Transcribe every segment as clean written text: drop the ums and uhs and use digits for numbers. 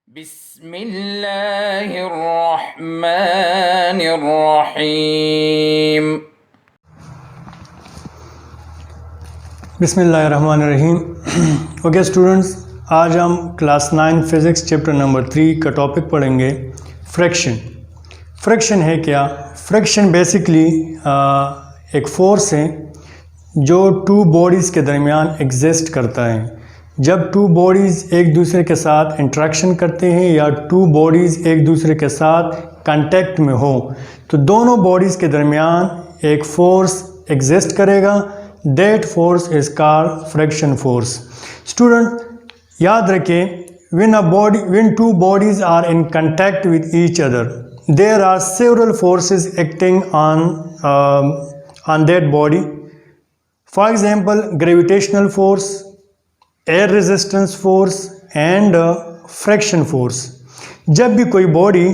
बिस्मिल्लाहिर्रहमानिर्रहीम। बिस्मिल्लाहिर्रहमानिर्रहीम। Okay students, आज हम क्लास 9 फिज़िक्स चैप्टर नंबर 3 का टॉपिक पढ़ेंगे फ्रिक्शन। फ्रिक्शन है क्या? फ्रिक्शन बेसिकली एक फोर्स है जो टू बॉडीज़ के दरमियान एग्जिस्ट करता है। जब टू बॉडीज़ एक दूसरे के साथ इंटरेक्शन करते हैं या टू बॉडीज़ एक दूसरे के साथ कांटेक्ट में हो तो दोनों बॉडीज़ के दरमियान एक फोर्स एग्जिस्ट करेगा। That force is called friction force. Student, याद रखें, when two bodies are in contact with each other, there are several forces acting on that body. For example, gravitational force, air resistance force and friction force. जब भी कोई body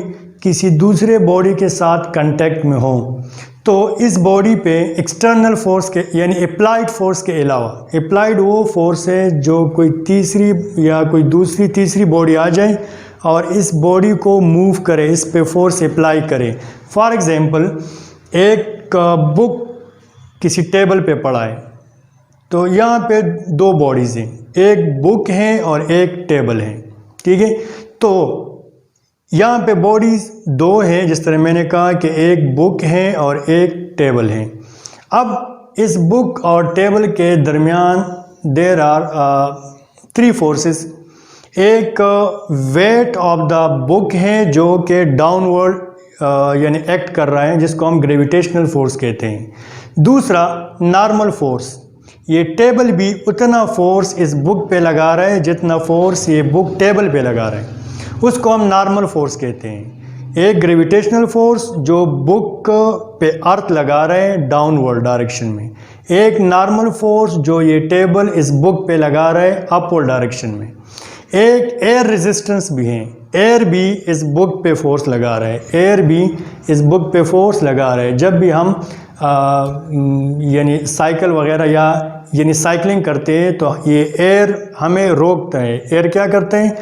किसी दूसरे body के साथ contact में हो तो इस बॉडी पे एक्सटर्नल फोर्स के यानी अप्लाइड फोर्स के अलावा, अप्लाइड वो फोर्स है जो कोई तीसरी या कोई दूसरी तीसरी बॉडी आ जाए और इस बॉडी को मूव करे, इस पे फोर्स अप्लाई करे। फॉर एग्जांपल, एक बुक किसी टेबल पे पड़ा है तो यहाँ पे दो बॉडीज़ हैं, एक बुक है और एक टेबल है, ठीक है। तो यहाँ पे बॉडीज़ दो हैं, जिस तरह मैंने कहा कि एक बुक है और एक टेबल है। अब इस बुक और टेबल के दरमियान देर आर थ्री फोर्सेस। एक वेट ऑफ द बुक है जो कि डाउनवर्ड यानी एक्ट कर रहा है, जिसको हम ग्रेविटेशनल फोर्स कहते हैं। दूसरा नॉर्मल फोर्स, ये टेबल भी उतना फोर्स इस बुक पे लगा रहा है जितना फोर्स ये बुक टेबल पे लगा रहा है, उसको हम नॉर्मल फोर्स कहते हैं। एक ग्रेविटेशनल फोर्स जो बुक पे अर्थ लगा रहे हैं डाउनवर्ड डायरेक्शन में, एक नॉर्मल फोर्स जो ये टेबल इस बुक पे लगा रहा है अपवर्ड डायरेक्शन में। एक एयर रेजिस्टेंस भी है, एयर भी इस बुक पे फोर्स लगा रहा है, एयर भी इस बुक पे फोर्स लगा रहा है। जब भी हम यानी साइकिल वगैरह या यानी साइकिलिंग करते हैं तो ये एयर हमें रोकता है। एयर क्या करते हैं?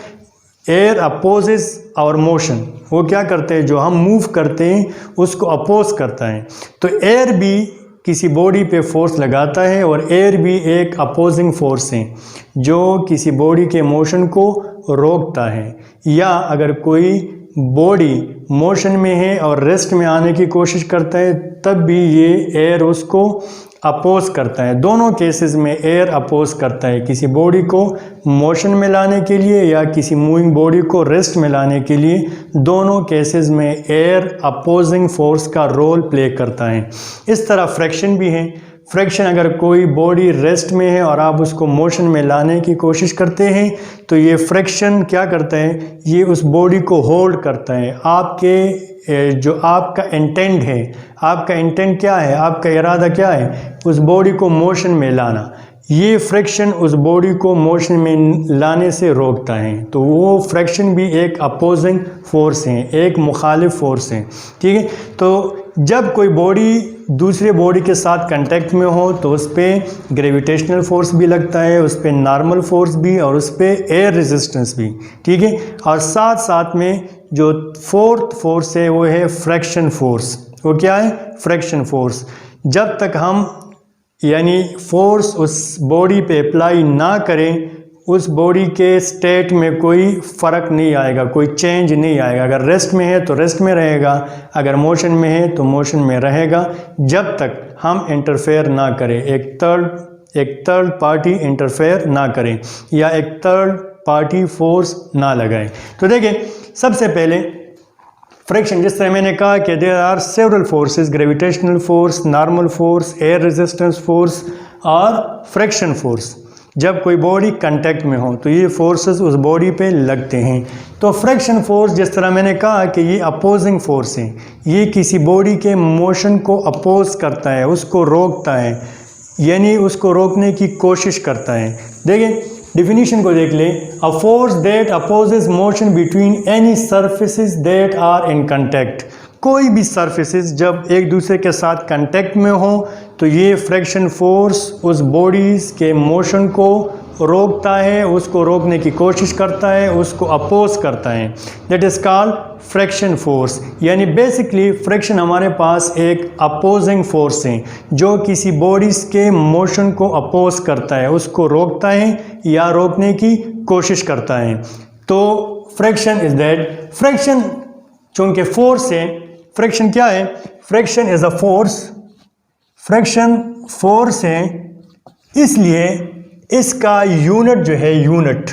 Air opposes our motion. वो क्या करते हैं? जो हम मूव करते हैं उसको अपोज करता है। तो एयर भी किसी बॉडी पे फोर्स लगाता है और एयर भी एक अपोजिंग फोर्स है जो किसी बॉडी के मोशन को रोकता है। या अगर कोई बॉडी मोशन में है और रेस्ट में आने की कोशिश करता है तब भी ये एयर उसको अपोज करता है। दोनों केसेस में एयर अपोज करता है, किसी बॉडी को मोशन में लाने के लिए या किसी मूविंग बॉडी को रेस्ट में लाने के लिए। दोनों केसेस में एयर अपोजिंग फोर्स का रोल प्ले करता है। इस तरह फ्रिक्शन भी है। फ्रिक्शन, अगर कोई बॉडी रेस्ट में है और आप उसको मोशन में लाने की कोशिश करते हैं तो ये फ्रिक्शन क्या करता है? ये उस बॉडी को होल्ड करता है। आपके जो आपका इंटेंट है, आपका इंटेंट क्या है, आपका इरादा क्या है? उस बॉडी को मोशन में लाना। ये फ्रिक्शन उस बॉडी को मोशन में लाने से रोकता है। तो वो फ्रिक्शन भी एक अपोजिंग फोर्स है, एक मुखालिफ फोर्स है, ठीक है। तो जब कोई बॉडी दूसरे बॉडी के साथ कांटेक्ट में हो तो उस पर ग्रेविटेशनल फोर्स भी लगता है, उस पर नॉर्मल फोर्स भी और उस पर एयर रेजिस्टेंस भी, ठीक है। और साथ साथ में जो फोर्थ फोर्स है वो है फ्रिक्शन फोर्स। वो क्या है? Friction force. जब तक हम यानी फोर्स उस बॉडी पे अप्लाई ना करें उस बॉडी के स्टेट में कोई फ़र्क नहीं आएगा, कोई चेंज नहीं आएगा। अगर रेस्ट में है तो रेस्ट में रहेगा, अगर मोशन में है तो मोशन में रहेगा, जब तक हम इंटरफेयर ना करें, एक थर्ड पार्टी इंटरफेयर ना करें या एक थर्ड पार्टी फोर्स ना लगाएं। तो देखिए, सबसे पहले फ्रिक्शन, जिस तरह मैंने कहा कि there are several forces, gravitational force, normal force, air resistance force और फ्रिक्शन फोर्स। जब कोई बॉडी कांटेक्ट में हो तो ये फोर्सेस उस बॉडी पे लगते हैं। तो फ्रिक्शन फोर्स, जिस तरह मैंने कहा कि ये अपोजिंग फोर्स है, ये किसी बॉडी के मोशन को अपोज करता है, उसको रोकता है, यानी उसको रोकने की कोशिश करता है। देखिए डिफिनीशन को देख लें। A force that opposes motion between any surfaces that are in contact. कोई भी सरफेसेस जब एक दूसरे के साथ कांटेक्ट में हो तो ये फ्रिक्शन फोर्स उस बॉडीज़ के मोशन को रोकता है, उसको रोकने की कोशिश करता है, उसको अपोज करता है, that is called friction force. यानी बेसिकली फ्रिक्शन हमारे पास एक अपोजिंग फोर्स है जो किसी बॉडीज़ के मोशन को अपोज करता है, उसको रोकता है या रोकने की कोशिश करता है। तो फ्रिक्शन इज़ दैट। फ्रिक्शन चूँकि फोर्स है, फ्रिक्शन क्या है? Friction is a force. Friction force है, इसलिए इसका यूनिट जो है, यूनिट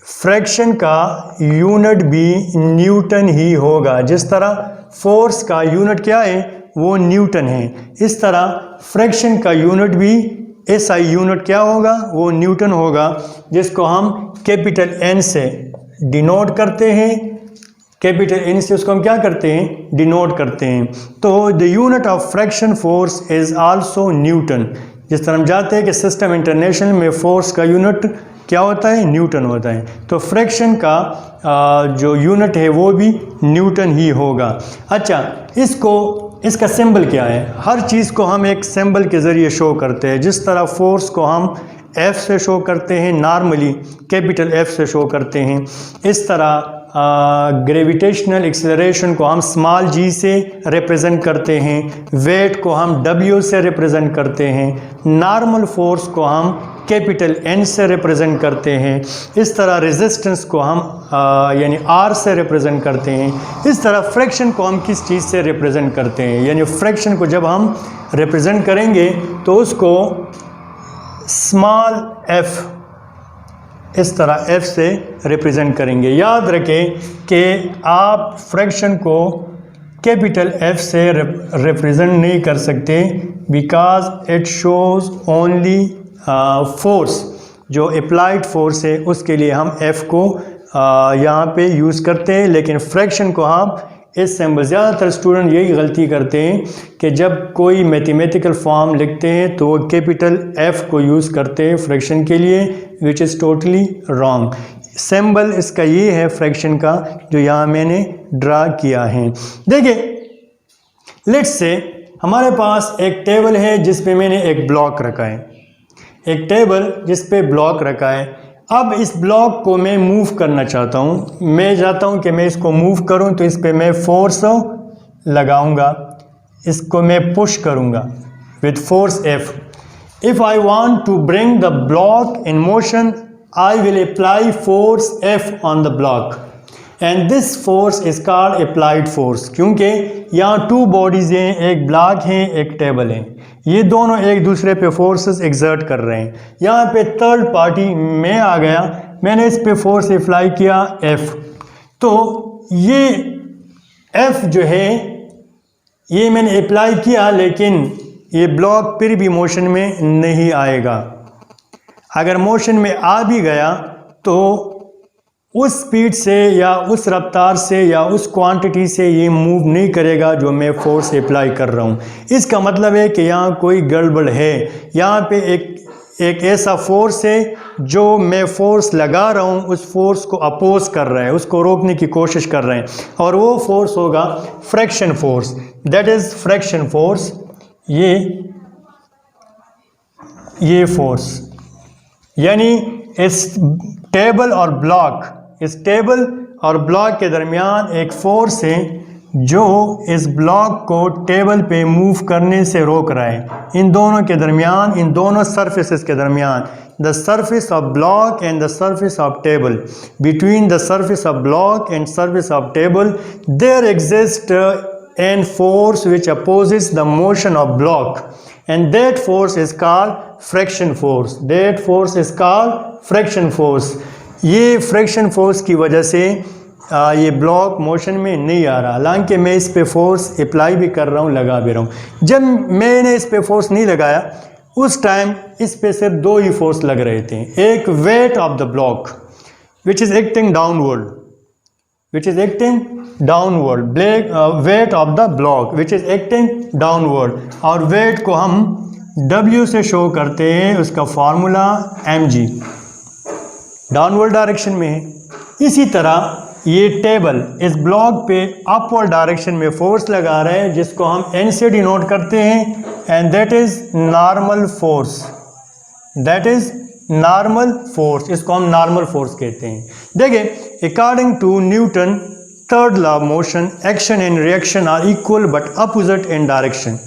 फ्रिक्शन का यूनिट भी न्यूटन ही होगा। जिस तरह फोर्स का यूनिट क्या है? वो न्यूटन है। इस तरह फ्रिक्शन का यूनिट भी ऐसा यूनिट क्या होगा? वो न्यूटन होगा, जिसको हम कैपिटल एन से डिनोट करते हैं। कैपिटल एन से उसको हम क्या करते हैं? डिनोट करते हैं। तो the unit of friction force is also Newton. जिस तरह हम जानते हैं कि सिस्टम इंटरनेशनल में फोर्स का यूनिट क्या होता है? न्यूटन होता है। तो फ्रिक्शन का जो यूनिट है वो भी न्यूटन ही होगा। अच्छा, इसका सिंबल क्या है? हर चीज़ को हम एक सिंबल के ज़रिए शो करते हैं। जिस तरह फोर्स को हम F से शो करते हैं, नॉर्मली कैपिटल F से शो करते हैं, इस तरह ग्रेविटेशनल एक्सेलरेशन को हम स्मॉल g से रिप्रेजेंट करते हैं, वेट को हम W से रिप्रेजेंट करते हैं, नॉर्मल फोर्स को हम कैपिटल N से रिप्रेजेंट करते हैं। इस तरह रेजिस्टेंस को हम यानी R से रिप्रेजेंट करते हैं। इस तरह फ्रिक्शन को हम किस चीज़ से रिप्रेजेंट करते हैं? यानी फ्रिक्शन को जब हम रिप्रेजेंट करेंगे तो उसको स्मॉल f, इस तरह f से रिप्रेजेंट करेंगे। याद रखें कि आप फ्रिक्शन को कैपिटल F से रिप्रेजेंट नहीं कर सकते, because it shows only force. जो अप्लाइड फोर्स है उसके लिए हम F को यहाँ पे यूज़ करते हैं, लेकिन फ्रिक्शन को हम इस सिंबल। ज़्यादातर स्टूडेंट यही गलती करते हैं कि जब कोई मैथमेटिकल फॉर्म लिखते हैं तो वो कैपिटल F को यूज़ करते हैं फ्रिक्शन के लिए, which is totally wrong. Symbol इसका ये है फ्रिक्शन का, जो यहाँ मैंने ड्रा किया है। देखिए, लेट्स से हमारे पास एक टेबल है जिस पे मैंने एक ब्लॉक रखा है, एक टेबल जिस पे ब्लॉक रखा है। अब इस ब्लॉक को मैं मूव करना चाहता हूँ। मैं चाहता हूँ कि मैं इसको मूव करूँ, तो इस पे मैं फोर्स लगाऊंगा, इसको मैं पुश करूँगा with force F। If I want to bring the block in motion, I will apply force F on the block, and this force is called applied force. क्योंकि यहाँ टू बॉडीज़ हैं, एक block है, एक table है, ये दोनों एक दूसरे पे फोर्सेस एक्सर्ट कर रहे हैं। यहाँ पे थर्ड पार्टी मैं आ गया, मैंने इस पे फोर्स अप्लाई किया F। तो ये F जो है ये मैंने अप्लाई किया, लेकिन ये ब्लॉक फिर भी मोशन में नहीं आएगा। अगर मोशन में आ भी गया तो उस स्पीड से या उस रफ्तार से या उस क्वांटिटी से ये मूव नहीं करेगा जो मैं फोर्स अप्लाई कर रहा हूँ। इसका मतलब है कि यहाँ कोई गड़बड़ है। यहाँ पे एक ऐसा फोर्स है जो मैं फोर्स लगा रहा हूँ, उस फोर्स को अपोज कर रहा है, उसको रोकने की कोशिश कर रहे हैं, और वो फोर्स होगा friction force. That is friction force. ये फोर्स यानी इस टेबल और ब्लॉक, इस टेबल और ब्लॉक के दरमियान एक फोर्स है जो इस ब्लॉक को टेबल पे मूव करने से रोक रहा है। इन दोनों के दरमियान, इन दोनों सरफेसेस के दरमियान, the surface of block and the surface of table, between the surface of block and surface of table there exist an force which opposes the motion of block, and that force is called friction force. That force is called friction force. ये friction force की वजह से ये block motion में नहीं आ रहा, हालांकि मैं इस पे फोर्स अप्लाई भी कर रहा हूँ, लगा भी रहा हूँ। जब मैंने इस पे फोर्स नहीं लगाया उस टाइम इस पे सिर्फ दो ही फोर्स लग रहे थे। एक wait of the block which is acting downward, wait of the block which is acting downward, और वेट को हम W से शो करते हैं, उसका फार्मूला mg, डाउनवर्ड डायरेक्शन में है। इसी तरह ये टेबल इस ब्लॉक पे अपवर्ड डायरेक्शन में फोर्स लगा रहे हैं, जिसको हम n से डिनोट करते हैं, and that is normal force. That is normal force, इसको हम नॉर्मल फोर्स कहते हैं। देखिए according to Newton third law of motion, action and reaction are equal but opposite in direction.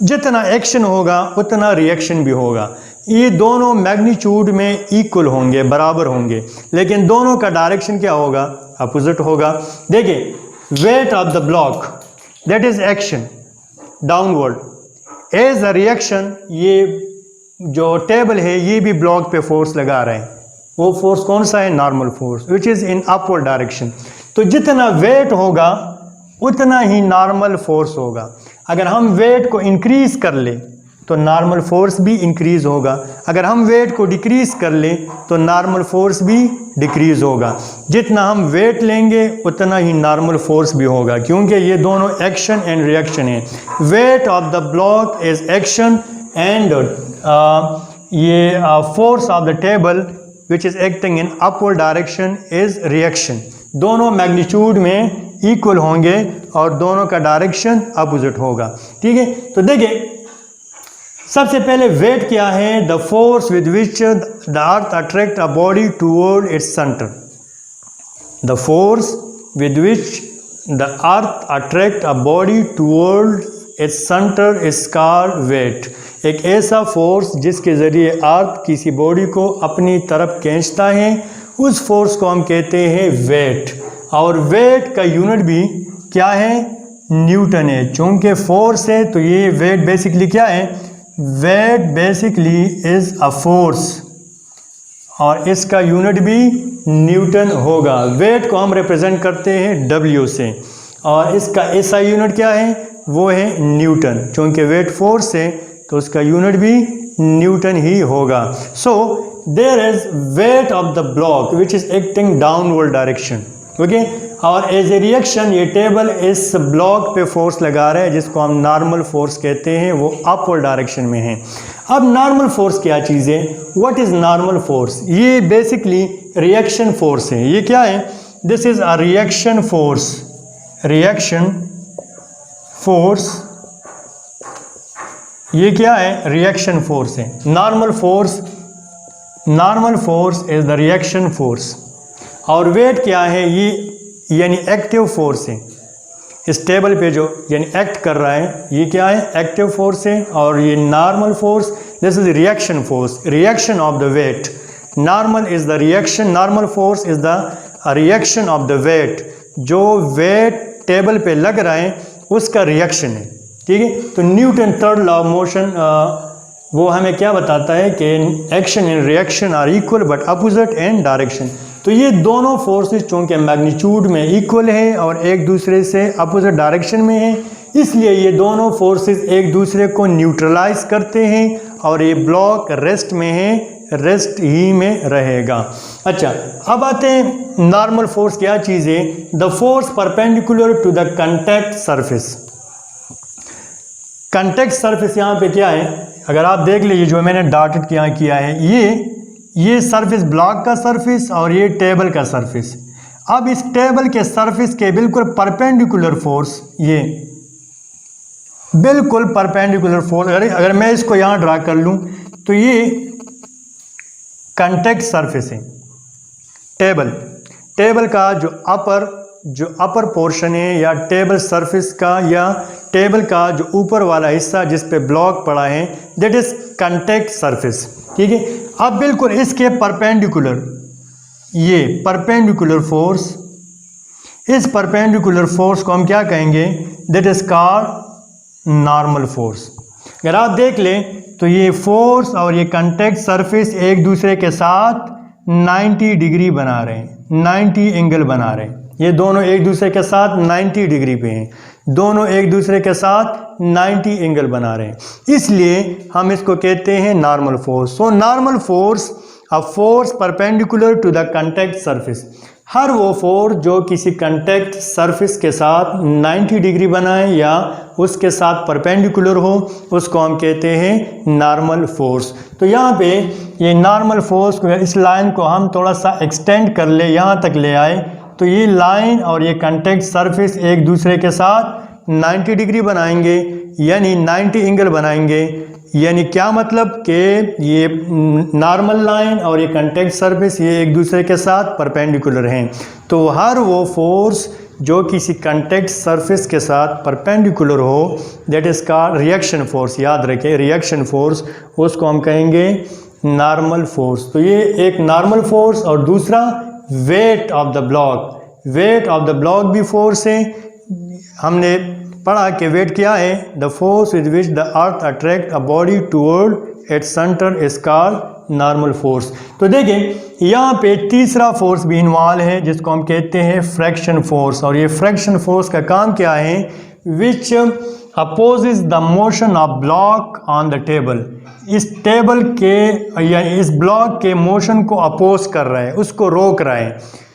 जितना एक्शन होगा उतना रिएक्शन भी होगा। ये दोनों मैग्नीट्यूड में इक्वल होंगे, बराबर होंगे, लेकिन दोनों का डायरेक्शन क्या होगा, अपोजिट होगा। देखिए weight of the block that is action downward as a reaction, ये जो टेबल है ये भी ब्लॉक पे फोर्स लगा रहे हैं। वो फोर्स कौन सा है, normal force which is in upward direction. तो जितना वेट होगा उतना ही नॉर्मल फोर्स होगा। अगर हम वेट को इंक्रीज कर ले तो नॉर्मल फोर्स भी इंक्रीज होगा, अगर हम वेट को डिक्रीज कर लें तो नॉर्मल फोर्स भी डिक्रीज होगा। जितना हम वेट लेंगे उतना ही नॉर्मल फोर्स भी होगा, क्योंकि ये दोनों एक्शन एंड रिएक्शन है। Weight of the block is action and ये force of the table which is acting in upward direction is reaction. दोनों मैग्नीट्यूड में इक्वल होंगे और दोनों का डायरेक्शन अपोजिट होगा। ठीक है, तो देखिए सबसे पहले वेट क्या है, the force with which the earth attract a body toward its centre. The force with which the earth attract a body toward its centre is called weight. एक ऐसा फोर्स जिसके ज़रिए अर्थ किसी बॉडी को अपनी तरफ खींचता है, उस फोर्स को हम कहते हैं वेट। और वेट का यूनिट भी क्या है, न्यूटन है। चूँकि फोर्स है तो ये वेट बेसिकली क्या है, weight basically is a force और इसका यूनिट भी न्यूटन होगा। वेट को हम रिप्रेजेंट करते हैं W से और इसका ऐसा यूनिट क्या है, वो है न्यूटन। चूँकि वेट फोर्स है तो उसका यूनिट भी न्यूटन ही होगा। So there is weight of the block which is acting downward direction, okay. और एज ए रिएक्शन ये टेबल इस ब्लॉक पे फोर्स लगा रहा है जिसको हम नॉर्मल फोर्स कहते हैं, वो अपवर्ड डायरेक्शन में है। अब नॉर्मल फोर्स क्या चीज़ है, व्हाट इज़ नॉर्मल फोर्स? ये बेसिकली रिएक्शन फोर्स है। ये क्या है, this is a reaction force. Reaction force ये क्या है, रिएक्शन फोर्स है। Normal force is the reaction force. और वेट क्या है, ये यानी एक्टिव फोर्स है। इस टेबल पे जो यानी एक्ट कर रहा है ये क्या है, एक्टिव फोर्स है। और ये normal force, this is reaction force, reaction of the weight. Normal is the reaction, normal force is the reaction of the weight. जो वेट टेबल पे लग रहा है उसका रिएक्शन है। ठीक है, तो Newton third law of motion वो हमें क्या बताता है कि action and reaction are equal but opposite in direction. तो ये दोनों फोर्सेस चूँकि मैग्नीट्यूड में इक्वल है और एक दूसरे से अपोजिट डायरेक्शन में है, इसलिए ये दोनों फोर्सेस एक दूसरे को न्यूट्रलाइज करते हैं और ये ब्लॉक रेस्ट में है, रेस्ट ही में रहेगा। अच्छा, अब आते हैं नॉर्मल फोर्स क्या चीज़ है। The force perpendicular to the contact surface. Contact surface यहाँ पे क्या है, अगर आप देख लीजिए जो मैंने डॉटेड किया है, ये सरफेस ब्लॉक का सरफेस और ये टेबल का सरफेस। अब इस टेबल के सरफेस के बिल्कुल परपेंडिकुलर फोर्स, ये बिल्कुल परपेंडिकुलर फोर्स, अगर मैं इसको यहाँ ड्रा कर लूँ तो ये कंटैक्ट सरफेस है। टेबल का जो अपर पोर्शन है या टेबल सरफेस का या टेबल का जो ऊपर वाला हिस्सा जिस पे ब्लॉक पड़ा है, दैट इज कंटैक्ट सरफेस। ठीक है, अब बिल्कुल इसके परपेंडिकुलर ये परपेंडिकुलर फोर्स, इस परपेंडिकुलर फोर्स को हम क्या कहेंगे, that is called normal force. अगर आप देख लें तो ये फोर्स और ये कंटैक्ट सरफेस एक दूसरे के साथ 90 डिग्री बना रहे हैं, 90 एंगल बना रहे हैं। ये दोनों एक दूसरे के साथ 90 डिग्री पे हैं, दोनों एक दूसरे के साथ 90 एंगल बना रहे हैं, इसलिए हम इसको कहते हैं normal force. So normal force a force perpendicular to the contact surface. हर वो फोर्स जो किसी कंटैक्ट सरफेस के साथ 90 डिग्री बनाए या उसके साथ परपेंडिकुलर हो, उसको हम कहते हैं नॉर्मल फोर्स। तो यहाँ पे ये नॉर्मल फोर्स को, इस लाइन को हम थोड़ा सा एक्सटेंड कर ले, यहाँ तक ले आए, तो ये लाइन और ये कंटैक्ट सरफेस एक दूसरे के साथ 90 डिग्री बनाएंगे, यानी 90 एंगल बनाएंगे। यानी क्या मतलब कि ये नॉर्मल लाइन और ये कांटेक्ट सरफेस ये एक दूसरे के साथ परपेंडिकुलर हैं, तो हर वो फोर्स जो किसी कांटेक्ट सरफेस के साथ परपेंडिकुलर हो, that is called reaction force. याद रखें, रिएक्शन फोर्स, उसको हम कहेंगे नॉर्मल फोर्स। तो ये एक नॉर्मल फोर्स और दूसरा wait of the block. Wait of the block भी फोर्स है। हमने पढ़ा कि वेट क्या है, the force with which the earth attract a body toward its centre is called normal force. तो देखें यहाँ पे तीसरा फोर्स भी इन्वॉल्व है जिसको हम कहते हैं फ्रैक्शन फोर्स। और ये फ्रैक्शन फोर्स का काम क्या है, which opposes the motion of block on the table. इस टेबल के या इस ब्लॉक के मोशन को अपोज कर रहा है, उसको रोक रहा है।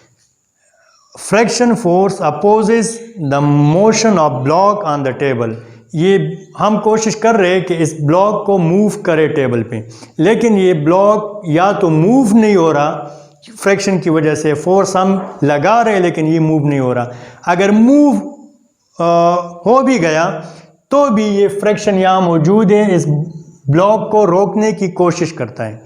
Fraction force opposes the motion of block on the table. ये हम कोशिश कर रहे हैं कि इस ब्लॉक को मूव करे टेबल पे, लेकिन ये ब्लॉक या तो मूव नहीं हो रहा, फ्रैक्शन की वजह से फोर्स हम लगा रहे हैं लेकिन ये मूव नहीं हो रहा। अगर मूव हो भी गया तो भी ये फ्रैक्शन यहाँ मौजूद है, इस ब्लॉक को रोकने की कोशिश करता है,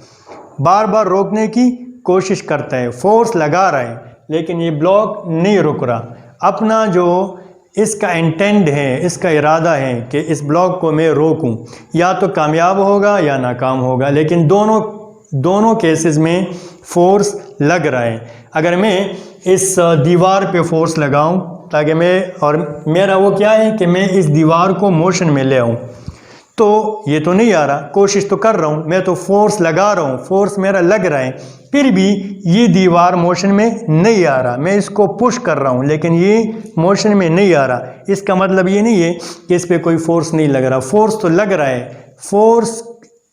बार बार रोकने की कोशिश करता है, फोर्स लगा रहा है लेकिन ये ब्लॉक नहीं रुक रहा। अपना जो इसका इंटेंट है, इसका इरादा है कि इस ब्लॉक को मैं रोकूं, या तो कामयाब होगा या नाकाम होगा, लेकिन दोनों केसेस में फोर्स लग रहा है। अगर मैं इस दीवार पे फोर्स लगाऊं ताकि मेरा वो क्या है कि मैं इस दीवार को मोशन में ले आऊं, तो ये तो नहीं आ रहा, कोशिश तो कर रहा हूँ, मैं तो फोर्स लगा रहा हूँ, फोर्स मेरा लग रहा है, फिर भी ये दीवार मोशन में नहीं आ रहा। मैं इसको पुश कर रहा हूँ लेकिन ये मोशन में नहीं आ रहा। इसका मतलब ये नहीं है कि इस पर कोई फोर्स नहीं लग रहा, फोर्स तो लग रहा है। फोर्स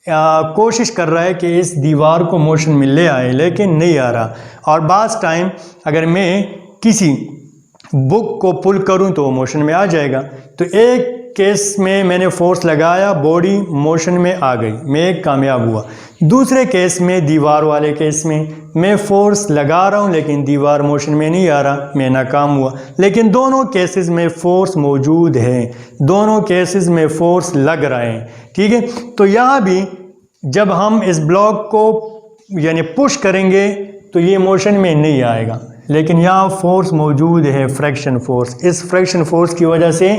कोशिश कर रहा है कि इस दीवार को मोशन में ले आए लेकिन नहीं आ रहा। और बाज़ टाइम अगर मैं किसी बुक को पुल करूं तो वो मोशन में आ जाएगा। तो एक केस में मैंने फोर्स लगाया, बॉडी मोशन में आ गई, मैं कामयाब हुआ। दूसरे केस में, दीवार वाले केस में, मैं फोर्स लगा रहा हूँ लेकिन दीवार मोशन में नहीं आ रहा, मैं नाकाम हुआ। लेकिन दोनों केसेस में फोर्स मौजूद है, दोनों केसेस में फोर्स लग रहा है, ठीक है। तो यहाँ भी जब हम इस ब्लॉक को यानी पुश करेंगे तो ये मोशन में नहीं आएगा, लेकिन यहाँ फोर्स मौजूद है, फ्रैक्शन फोर्स। इस फ्रैक्शन फोर्स की वजह से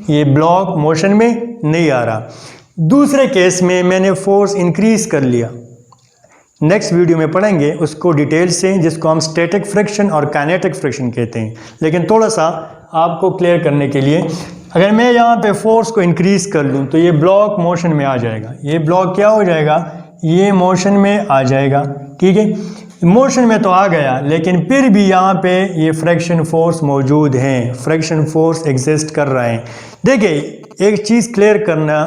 ये ब्लॉक मोशन में नहीं आ रहा। दूसरे केस में मैंने फोर्स इंक्रीज कर लिया, नेक्स्ट वीडियो में पढ़ेंगे उसको डिटेल से, जिसको हम स्टैटिक फ्रिक्शन और काइनेटिक फ्रिक्शन कहते हैं। लेकिन थोड़ा सा आपको क्लियर करने के लिए, अगर मैं यहाँ पे फोर्स को इंक्रीज कर लूँ तो ये ब्लॉक मोशन में आ जाएगा। ये ब्लॉक क्या हो जाएगा, ये मोशन में आ जाएगा, ठीक है। मोशन में तो आ गया लेकिन फिर भी यहाँ पे ये फ्रैक्शन फोर्स मौजूद हैं, फ्रैक्शन फोर्स एग्जिस्ट कर रहा है। देखिए एक चीज़ क्लियर करना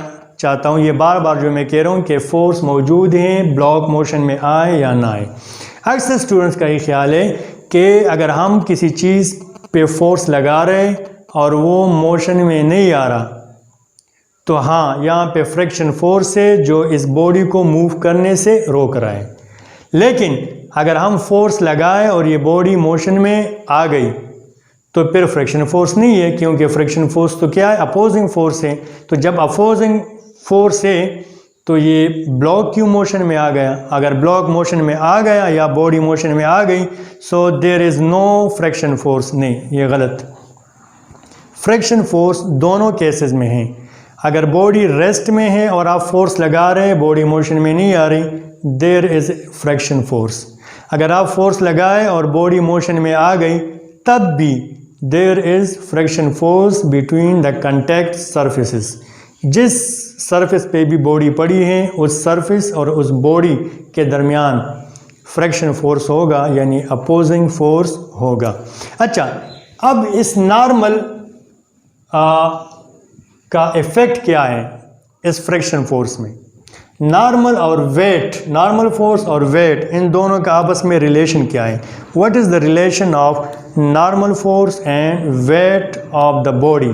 चाहता हूँ, ये बार बार जो मैं कह रहा हूँ कि फोर्स मौजूद हैं, ब्लॉक मोशन में आए या ना आए। अक्सर स्टूडेंट्स का ये ख्याल है कि अगर हम किसी चीज़ पे फोर्स लगा रहे और वो मोशन में नहीं आ रहा तो हाँ, यहाँ पे फ्रैक्शन फोर्स है जो इस बॉडी को मूव करने से रोक रहा है। लेकिन अगर हम फोर्स लगाए और ये बॉडी मोशन में आ गई तो फिर फ्रैक्शन फोर्स नहीं है, क्योंकि फ्रैक्शन फोर्स तो क्या है, अपोजिंग फोर्स है। तो जब अपोजिंग फोर्स है तो ये ब्लॉक क्यों मोशन में आ गया। अगर ब्लॉक मोशन में आ गया या बॉडी मोशन में आ गई, so there is no friction force. नहीं, ये गलत। फ्रैक्शन फोर्स दोनों केसेस में है। अगर बॉडी रेस्ट में है और आप फोर्स लगा रहे हैं, बॉडी मोशन में नहीं आ रही, देयर इज़ फ्रैक्शन फोर्स। अगर आप फोर्स लगाए और बॉडी मोशन में आ गई, तब भी there is friction force between the contact surfaces. जिस सरफेस पे भी बॉडी पड़ी है, उस सरफेस और उस बॉडी के दरमियान फ्रैक्शन फोर्स होगा, यानी अपोजिंग फोर्स होगा। अच्छा, अब इस नॉर्मल का इफ़ेक्ट क्या है इस फ्रैक्शन फोर्स में। नॉर्मल और वेट, नॉर्मल फोर्स और वेट, इन दोनों का आपस में रिलेशन क्या है। What is the relation of normal force and weight of the body.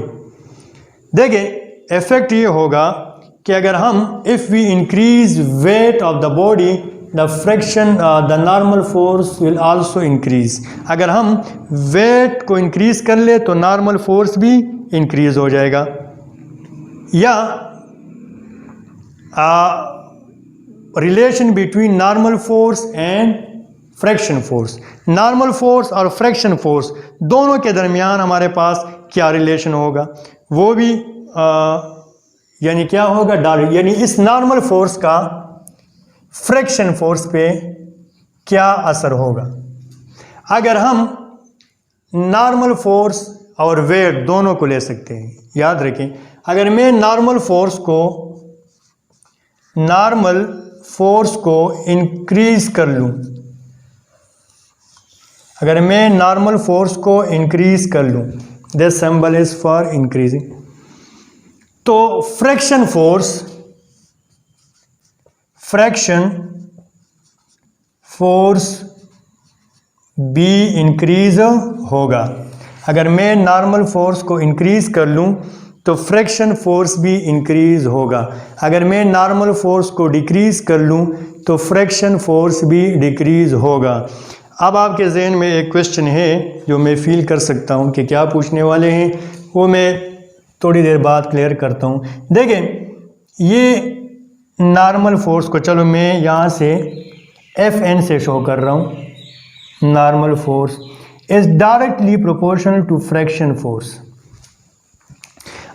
देखिए इफेक्ट ये होगा कि अगर हम if we increase weight of the body, the friction the normal force will also increase. अगर हम वेट को इंक्रीज कर ले तो नॉर्मल फोर्स भी इंक्रीज हो जाएगा। या relation between normal force and friction force. Normal force और फ्रैक्शन फोर्स दोनों के दरमियान हमारे पास क्या रिलेशन होगा, वो भी यानी क्या होगा, यानी इस नॉर्मल फोर्स का फ्रैक्शन फोर्स पे क्या असर होगा। अगर हम नॉर्मल फोर्स और वेट दोनों को ले सकते हैं, याद रखें, अगर मैं नॉर्मल फोर्स को इंक्रीज कर लूं, अगर मैं नॉर्मल फोर्स को इंक्रीज कर लूं, this symbol is for increasing, तो फ्रैक्शन फोर्स भी इंक्रीज होगा। अगर मैं नॉर्मल फोर्स को इंक्रीज कर लूं तो फ्रैक्शन फोर्स भी इंक्रीज होगा। अगर मैं नॉर्मल फोर्स को डिक्रीज कर लूं तो फ्रैक्शन फोर्स भी डिक्रीज होगा। अब आपके जहन में एक क्वेश्चन है जो मैं फील कर सकता हूं कि क्या पूछने वाले हैं, वो मैं थोड़ी देर बाद क्लियर करता हूं। देखें, ये नॉर्मल फोर्स को, चलो मैं यहाँ से Fn से शो कर रहा हूँ। Normal force is directly proportional to friction force.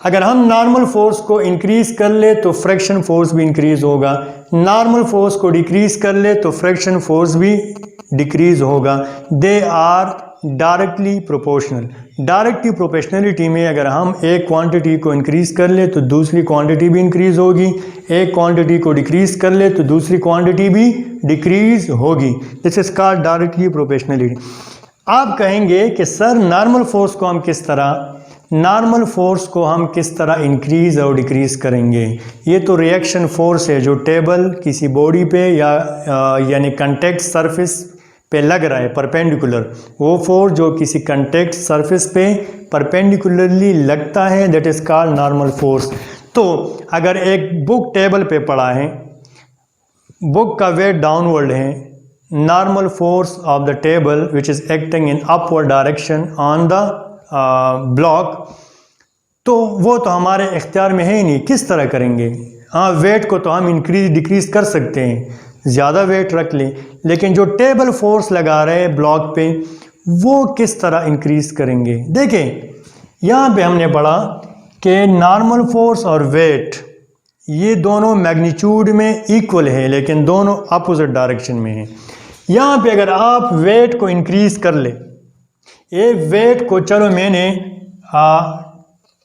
अगर हम नॉर्मल फोर्स को इंक्रीज कर ले तो फ्रैक्शन फोर्स भी इंक्रीज होगा, नॉर्मल फोर्स को डिक्रीज कर ले तो फ्रैक्शन फोर्स भी डिक्रीज होगा। They are directly proportional. Directly proportionality में अगर हम एक क्वांटिटी को इंक्रीज कर ले तो दूसरी क्वांटिटी भी इंक्रीज होगी, एक क्वांटिटी को डिक्रीज कर ले तो दूसरी क्वांटिटी भी डिक्रीज होगी। This is called directly proportionality. आप कहेंगे कि सर नॉर्मल फोर्स को हम किस तरह इंक्रीज और डिक्रीज करेंगे। ये तो रिएक्शन फोर्स है जो टेबल किसी बॉडी पे या यानी कंटेक्ट सरफेस पे लग रहा है परपेंडिकुलर, वो फोर्स जो किसी कंटेक्ट सरफेस पे परपेंडिकुलरली लगता है, that is called normal force. तो अगर एक बुक टेबल पे पड़ा है, बुक का वेट डाउनवर्ड है, normal force of the table which is acting in upward direction on the block, तो वो तो हमारे इख्तियार में है ही नहीं, किस तरह करेंगे। हाँ, वेट को तो हम इंक्रीज डिक्रीज कर सकते हैं, ज़्यादा वेट रख लें, लेकिन जो टेबल फोर्स लगा रहे हैं ब्लॉक पे, वो किस तरह इंक्रीज करेंगे। देखें, यहाँ पे हमने पढ़ा कि नॉर्मल फोर्स और वेट ये दोनों मैग्नीट्यूड में इक्वल है, लेकिन दोनों अपोजिट डायरेक्शन में है। यहाँ पे अगर आप वेट को इंक्रीज कर ले, ये वेट को चलो मैंने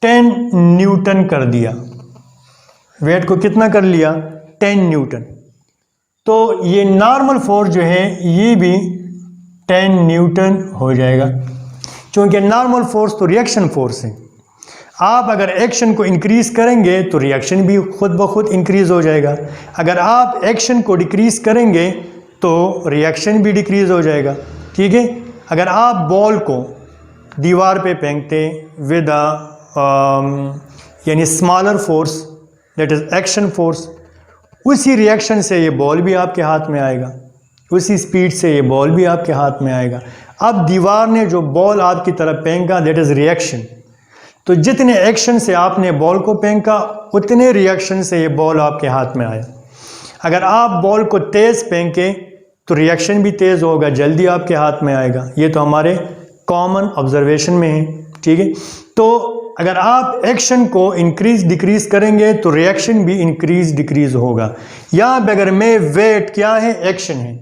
10 न्यूटन कर दिया, वेट को कितना कर लिया, 10 न्यूटन, तो ये नॉर्मल फोर्स जो है ये भी 10 न्यूटन हो जाएगा, क्योंकि नॉर्मल फोर्स तो रिएक्शन फोर्स है। आप अगर एक्शन को इंक्रीज करेंगे तो रिएक्शन भी खुद ब खुद इंक्रीज हो जाएगा, अगर आप एक्शन को डिक्रीज करेंगे तो रिएक्शन भी डिक्रीज हो जाएगा। ठीक है, अगर आप बॉल को दीवार पे फेंकते विद यानी smaller force, that is action force, उसी रिएक्शन से ये बॉल भी आपके हाथ में आएगा, उसी स्पीड से ये बॉल भी आपके हाथ में आएगा। अब दीवार ने जो बॉल आपकी तरफ फेंका, दैट इज रिएक्शन, तो जितने एक्शन से आपने बॉल को फेंका उतने रिएक्शन से ये बॉल आपके हाथ में आया। अगर आप बॉल को तेज़ फेंके तो रिएक्शन भी तेज़ होगा, जल्दी आपके हाथ में आएगा। ये तो हमारे कॉमन ऑब्जर्वेशन में है। ठीक है, तो अगर आप एक्शन को इंक्रीज डिक्रीज करेंगे तो रिएक्शन भी इंक्रीज डिक्रीज होगा। यहाँ पे अगर मैं वेट क्या है, एक्शन है,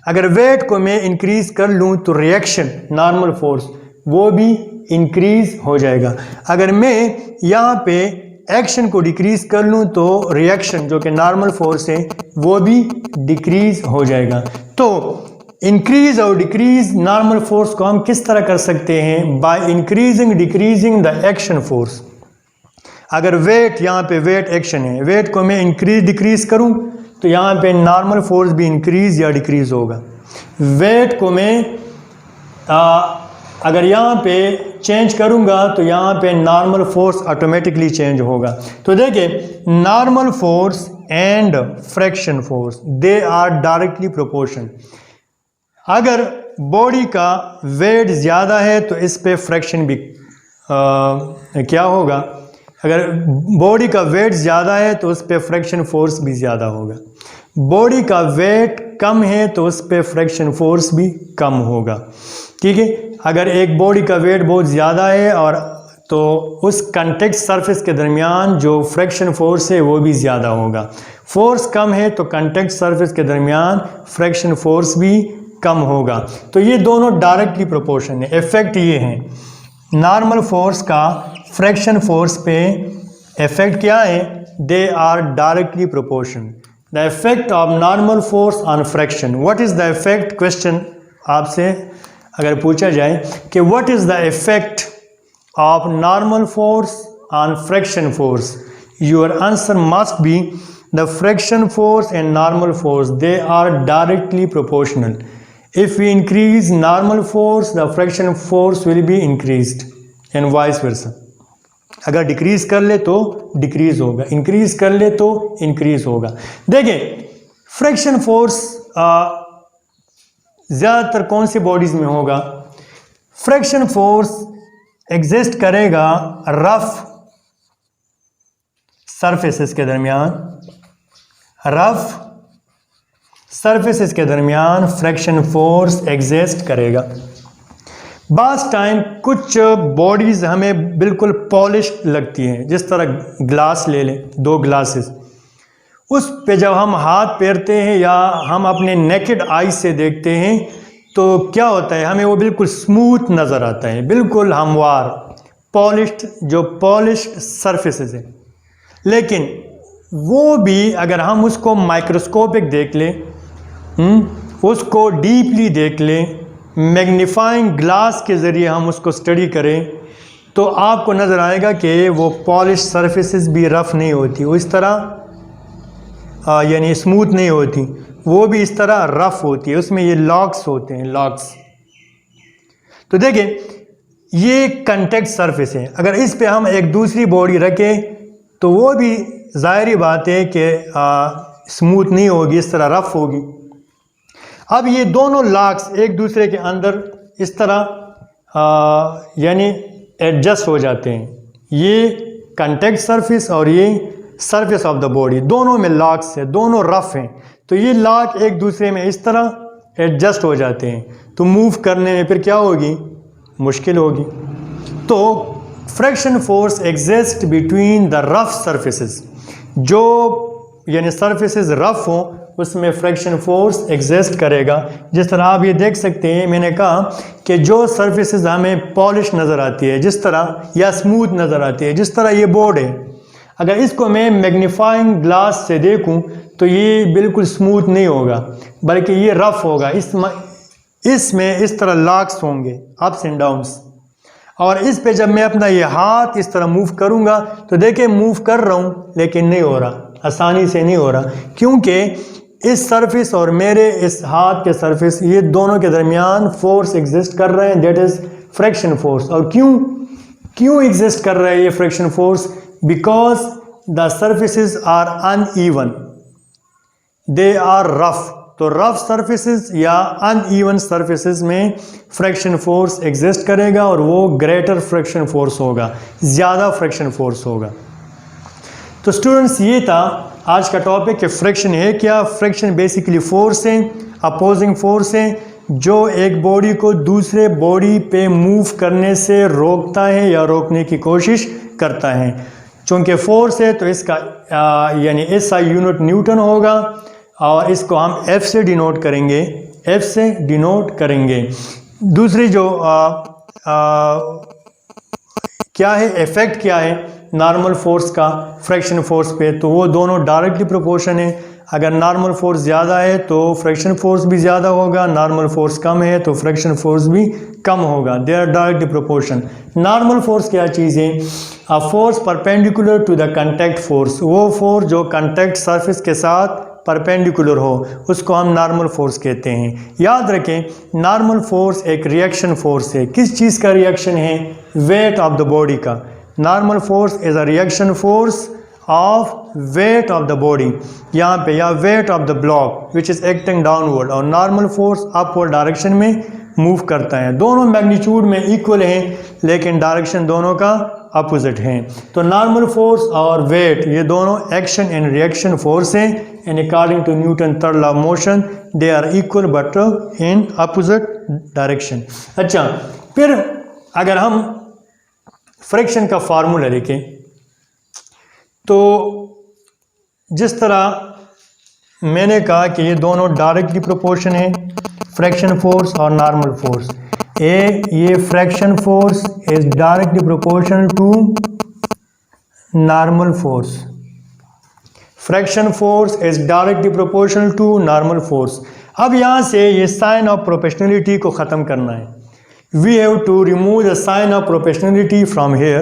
अगर वेट को मैं इंक्रीज कर लूँ तो रिएक्शन नॉर्मल फोर्स वो भी इंक्रीज हो जाएगा। अगर मैं यहाँ पे एक्शन को डिक्रीज कर लूँ तो रिएक्शन जो कि नॉर्मल फोर्स है वो भी डिक्रीज हो जाएगा। तो इंक्रीज और डिक्रीज नॉर्मल फोर्स को हम किस तरह कर सकते हैं, by increasing decreasing the action force. अगर वेट, यहाँ पे वेट एक्शन है, वेट को मैं इंक्रीज डिक्रीज करूँ तो यहाँ पे नॉर्मल फोर्स भी इंक्रीज या डिक्रीज होगा। वेट को मैं अगर यहाँ पे चेंज करूँगा तो यहाँ पे नॉर्मल फोर्स ऑटोमेटिकली चेंज होगा। तो देखिए, normal force and friction force they are directly proportion. अगर बॉडी का वेट ज़्यादा है तो इस पे फ्रैक्शन भी क्या होगा, अगर बॉडी का वेट ज़्यादा है तो उस पर फ्रिक्शन फोर्स भी ज़्यादा होगा, बॉडी का वेट कम है तो उस पर फ्रिक्शन फोर्स भी कम होगा। ठीक है, अगर एक बॉडी का वेट बहुत ज़्यादा है और तो उस कॉन्टैक्ट सरफेस के दरमियान जो फ्रिक्शन फोर्स है वो भी ज़्यादा होगा। फोर्स कम है तो कॉन्टैक्ट सरफेस के दरमियान फ्रिक्शन फोर्स भी कम होगा। तो ये दोनों डायरेक्टली प्रोपोर्शन है। इफेक्ट ये है, नॉर्मल फोर्स का फ्रिक्शन फोर्स पे इफेक्ट क्या है, they are directly proportion. The effect of normal force on friction, what is the effect, question आपसे अगर पूछा जाए कि what is the effect of normal force on friction force, your answer must be the friction force and normal force, they are directly proportional. If we increase normal force, the friction force will be increased and vice versa. अगर decrease कर ले तो decrease होगा, increase कर ले तो increase होगा। देखिए फ्रिक्शन फोर्स ज़्यादातर कौन सी बॉडीज़ में होगा, फ्रिक्शन फोर्स एग्जिस्ट करेगा रफ सरफेसेस के दरमियान, रफ सरफेसेस के दरमियान फ्रिक्शन फोर्स एग्जिस्ट करेगा। बास टाइम कुछ बॉडीज़ हमें बिल्कुल पॉलिश्ड लगती हैं, जिस तरह ग्लास ले लें, दो ग्लासेस, उस पे जब हम हाथ फेरते हैं या हम अपने नेकेड आई से देखते हैं तो क्या होता है, हमें वो बिल्कुल स्मूथ नज़र आता है, बिल्कुल हमवार पॉलिश्ड, जो पॉलिश्ड सरफेसेस हैं। लेकिन वो भी अगर हम उसको माइक्रोस्कोपिक देख लें, उसको डीपली देख लें, मैग्नीफाइंग ग्लास के ज़रिए हम उसको स्टडी करें तो आपको नज़र आएगा कि वो पॉलिश्ड सरफेसेस भी रफ़ नहीं होती, वो इस तरह यानी स्मूथ नहीं होती, वो भी इस तरह रफ होती है, उसमें ये लॉक्स होते हैं, लॉक्स। तो देखिए ये कॉन्टैक्ट सरफेस है, अगर इस पे हम एक दूसरी बॉडी रखें तो वो भी ज़ाहिरी बात है कि स्मूथ नहीं होगी, इस तरह रफ होगी। अब ये दोनों लॉक्स एक दूसरे के अंदर इस तरह यानी एडजस्ट हो जाते हैं, ये कॉन्टैक्ट सरफेस और ये सरफेस ऑफ द बॉडी, दोनों में लॉक्स है, दोनों रफ हैं, तो ये लॉक एक दूसरे में इस तरह एडजस्ट हो जाते हैं, तो मूव करने में फिर क्या होगी, मुश्किल होगी। तो friction force exist between the rough surfaces, जो यानी सरफेसेस रफ हों उसमें फ्रिक्शन फोर्स एग्जिस्ट करेगा। जिस तरह आप ये देख सकते हैं, मैंने कहा कि जो सरफेसेस हमें पॉलिश नज़र आती है जिस तरह, या स्मूथ नज़र आती है, जिस तरह ये बोर्ड है, अगर इसको मैं मैग्नीफाइंग ग्लास से देखूं तो ये बिल्कुल स्मूथ नहीं होगा, बल्कि ये रफ होगा, इसमें इस तरह लॉक्स होंगे, अप्स एंड डाउन्स। और इस पे जब मैं अपना ये हाथ इस तरह मूव करूंगा तो देखिए मूव कर रहा हूँ लेकिन नहीं हो रहा, आसानी से नहीं हो रहा, क्योंकि इस सरफेस और मेरे इस हाथ के सरफेस, ये दोनों के दरमियान फोर्स एग्जिस्ट कर रहे हैं, दैट इज़ फ्रिक्शन फोर्स। और क्यों एग्जिस्ट कर रहा है ये friction force, because the surfaces are uneven, they are rough. तो रफ सरफेसेस या अनइवन सरफेसेस में फ्रिक्शन फोर्स एग्जिस्ट करेगा और वो ग्रेटर फ्रिक्शन फोर्स होगा, ज़्यादा फ्रिक्शन फोर्स होगा। तो स्टूडेंट्स ये था आज का टॉपिक कि फ्रिक्शन है क्या। फ्रिक्शन बेसिकली फोर्स है, अपोजिंग फोर्स है, जो एक बॉडी को दूसरे बॉडी पे मूव करने से रोकता है या रोकने की कोशिश करता है। चूँकि फोर्स है तो इसका यानी SI यूनिट न्यूटन होगा और इसको हम F से डिनोट करेंगे, F से डिनोट करेंगे। दूसरी जो क्या है, इफेक्ट क्या है नॉर्मल फोर्स का फ्रिक्शन फोर्स पे, तो वो दोनों डायरेक्टली प्रोपोर्शन है। अगर नॉर्मल फोर्स ज़्यादा है तो फ्रिक्शन फोर्स भी ज़्यादा होगा, नॉर्मल फोर्स कम है तो फ्रिक्शन फोर्स भी कम होगा, they are directly proportion. Normal force क्या चीज़ है, a force perpendicular to the contact force, वो फोर्स जो कॉन्टैक्ट सरफेस के साथ परपेंडिकुलर हो उसको हम नॉर्मल फोर्स कहते हैं। याद रखें नॉर्मल फोर्स एक रिएक्शन फोर्स है। किस चीज़ का रिएक्शन है, वेट ऑफ द बॉडी का। Normal force is a reaction force of weight of the body, यहाँ पे, या wait of the block which is acting downward, और नॉर्मल फोर्स अपवर्ड डायरेक्शन में मूव करता है। दोनों मैग्नीट्यूड में इक्वल हैं लेकिन डायरेक्शन दोनों का अपोजिट है। तो नॉर्मल फोर्स और वेट ये दोनों एक्शन एंड रिएक्शन फोर्स हैं and according to Newton third law of motion they are equal but in opposite direction. अच्छा, फिर अगर हम फ्रिक्शन का फार्मूला देखें तो जिस तरह मैंने कहा कि ये दोनों डायरेक्टली प्रोपोर्शन है, फ्रिक्शन फोर्स और नॉर्मल फोर्स। ये friction force is directly proportional to normal force. Friction force is directly proportional to normal force. अब यहाँ से ये साइन ऑफ प्रोपोर्शनलिटी को ख़त्म करना है। We have to remove the sign of proportionality from here.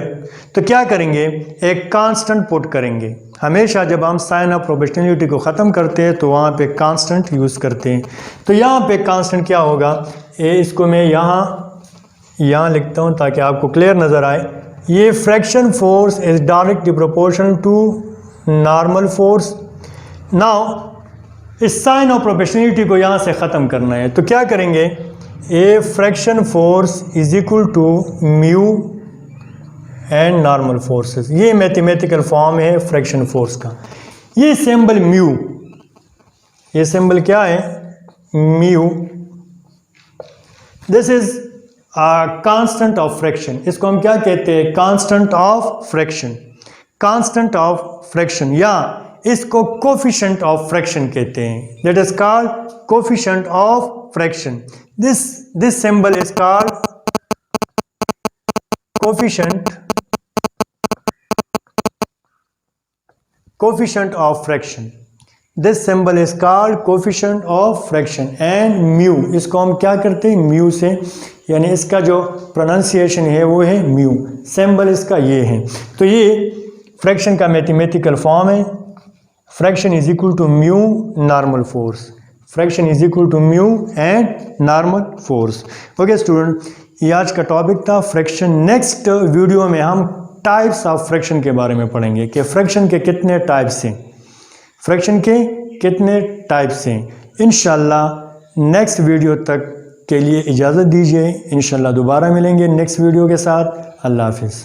तो क्या करेंगे, एक कांस्टेंट पुट करेंगे। हमेशा जब हम साइन ऑफ प्रोपोर्शनलिटी को ख़त्म करते हैं तो वहाँ पे कांस्टेंट यूज़ करते हैं। तो यहाँ पे कांस्टेंट क्या होगा, इसको मैं यहाँ लिखता हूँ ताकि आपको क्लियर नज़र आए। ये friction force is directly proportional to normal force. Now इस साइन ऑफ प्रोपोर्शनलिटी को यहाँ से ख़त्म करना है। तो क्या करेंगे, a friction force is equal to mu and normal forces. ये मैथमेटिकल फॉर्म है फ्रिक्शन फोर्स का। ये सिंबल म्यू, ये सिंबल क्या है, mu. This is constant of friction. इसको हम क्या कहते हैं, constant of friction. Constant of friction या इसको कोफिशिएंट ऑफ फ्रिक्शन कहते हैं। That is called coefficient of friction. This symbol is called coefficient of friction. This symbol is called coefficient of friction and mu। इसको हम क्या करते हैं, mu से, यानी इसका जो प्रोनाउंसिएशन है वो है म्यू। सिंबल इसका ये है। तो ये फ्रिक्शन का मैथमेटिकल फॉर्म है। Friction is equal to mu normal force. Friction is equal to mu and normal force. Okay student, ये आज का टॉपिक था फ्रिक्शन। नेक्स्ट वीडियो में हम टाइप्स ऑफ फ्रिक्शन के बारे में पढ़ेंगे कि फ्रिक्शन के कितने टाइप्स हैं, फ्रिक्शन के कितने टाइप्स हैं। इंशाल्लाह नेक्स्ट वीडियो तक के लिए इजाज़त दीजिए। इंशाल्लाह दोबारा मिलेंगे नेक्स्ट वीडियो के साथ। अल्लाह हाफिज़।